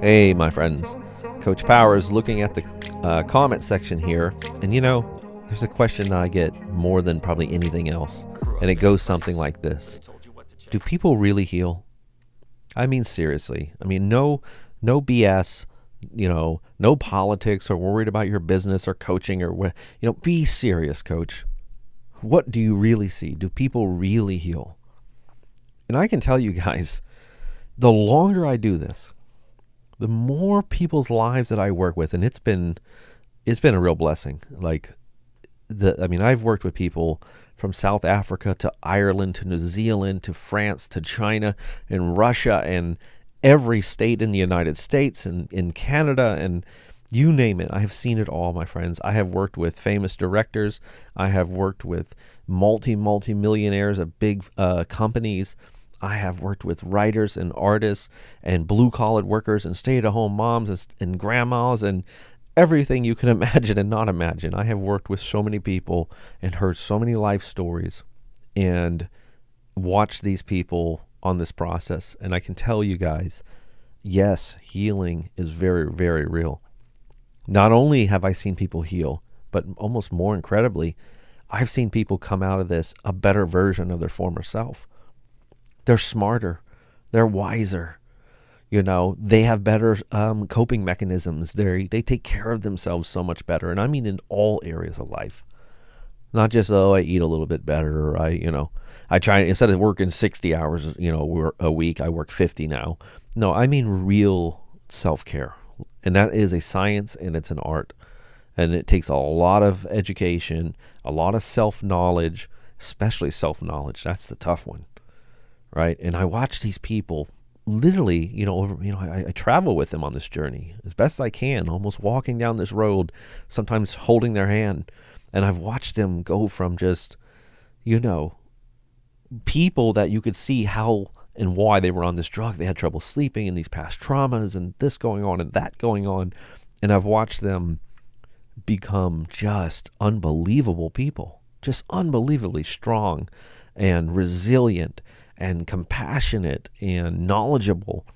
Hey, my friends. Coach Powers looking at the comment section here, and there's a question I get more than probably anything else, and it goes something like this. Do people really heal? I mean, seriously. I mean, no BS, no politics or worried about your business or coaching or what, be serious, coach. What do you really see? Do people really heal? And I can tell you guys, the longer I do this, the more people's lives that I work with, and it's been a real blessing. I've worked with people from South Africa to Ireland to New Zealand to France to China and Russia and every state in the United States and in Canada and you name it. I have seen it all, my friends. I have worked with famous directors. I have worked with multi-millionaires of big companies. I have worked with writers and artists and blue-collar workers and stay-at-home moms and grandmas and everything you can imagine and not imagine. I have worked with so many people and heard so many life stories and watched these people on this process. And I can tell you guys, yes, healing is very, very real. Not only have I seen people heal, but almost more incredibly, I've seen people come out of this a better version of their former self. They're smarter. They're wiser. They have better coping mechanisms. They take care of themselves so much better. And I mean in all areas of life. Not just, I eat a little bit better. Or I try, instead of working 60 hours, a week, I work 50 now. No, I mean real self-care. And that is a science and it's an art. And it takes a lot of education, a lot of self-knowledge, especially self-knowledge. That's the tough one. Right. And I watch these people literally, I travel with them on this journey as best I can, almost walking down this road, sometimes holding their hand. And I've watched them go from just, people that you could see how and why they were on this drug. They had trouble sleeping and these past traumas and this going on and that going on. And I've watched them become just unbelievable people, just unbelievably strong and resilient and compassionate and knowledgeable,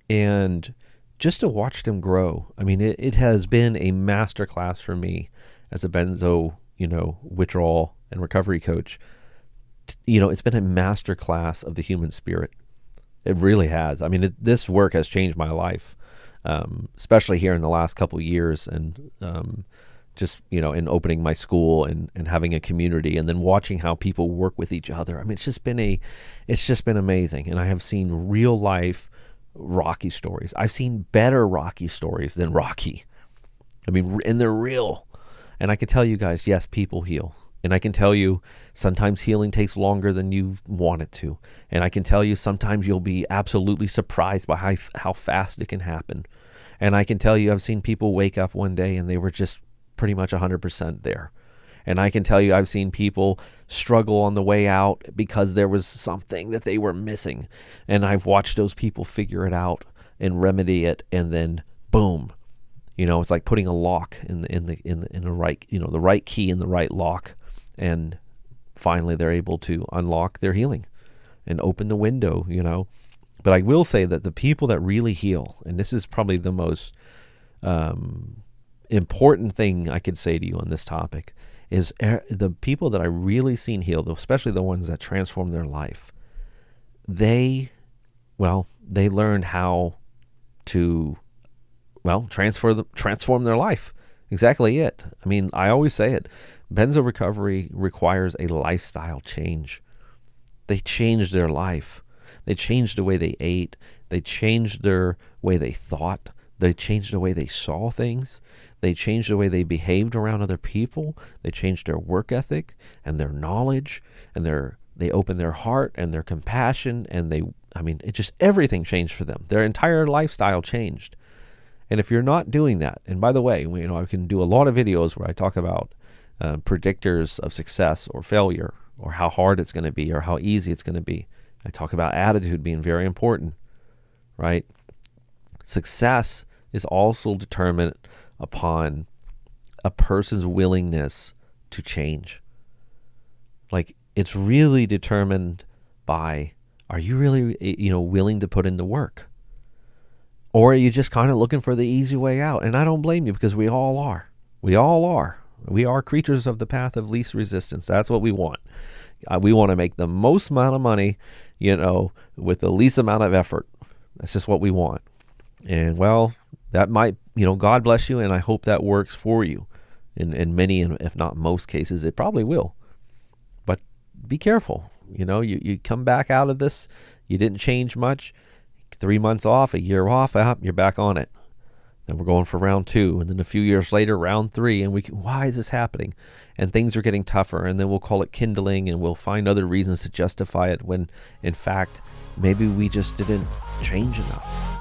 and just to watch them grow. I mean, it has been a masterclass for me as a benzo, withdrawal and recovery coach. It's been a masterclass of the human spirit. It really has. I mean, this work has changed my life, especially here in the last couple of years, and just, in opening my school and having a community and then watching how people work with each other. I mean, it's just been amazing. And I have seen real life Rocky stories. I've seen better Rocky stories than Rocky. I mean, and they're real. And I can tell you guys, yes, people heal. And I can tell you sometimes healing takes longer than you want it to. And I can tell you sometimes you'll be absolutely surprised by how fast it can happen. And I can tell you I've seen people wake up one day and they were just pretty much 100% there. And I can tell you I've seen people struggle on the way out because there was something that they were missing. And I've watched those people figure it out and remedy it, and then boom. It's like putting a lock in the right, the right key in the right lock, and finally they're able to unlock their healing and open the window, But I will say that the people that really heal, and this is probably the most important thing I could say to you on this topic, is the people that I really seen heal, especially the ones that transform their life. They learned how to, transform their life. Exactly it. I mean, I always say it. Benzo recovery requires a lifestyle change. They changed their life. They changed the way they ate. They changed their way they thought. They changed the way they saw things. They changed the way they behaved around other people. They changed their work ethic and their knowledge, and they opened their heart and their compassion, and it just, everything changed for them. Their entire lifestyle changed. And if you're not doing that, and by the way, I can do a lot of videos where I talk about predictors of success or failure, or how hard it's going to be or how easy it's going to be. I talk about attitude being very important, right? Success is also determined upon a person's willingness to change. Like, it's really determined by, are you really, willing to put in the work? Or are you just kind of looking for the easy way out? And I don't blame you, because we all are. We all are. We are creatures of the path of least resistance. That's what we want. We want to make the most amount of money, with the least amount of effort. That's just what we want. And well, that might, God bless you, and I hope that works for you. In many, if not most cases, it probably will. But be careful. You come back out of this, you didn't change much. 3 months off, a year off, you're back on it. Then we're going for round 2, and then a few years later, round 3, and why is this happening? And things are getting tougher, and then we'll call it kindling, and we'll find other reasons to justify it when, in fact, maybe we just didn't change enough.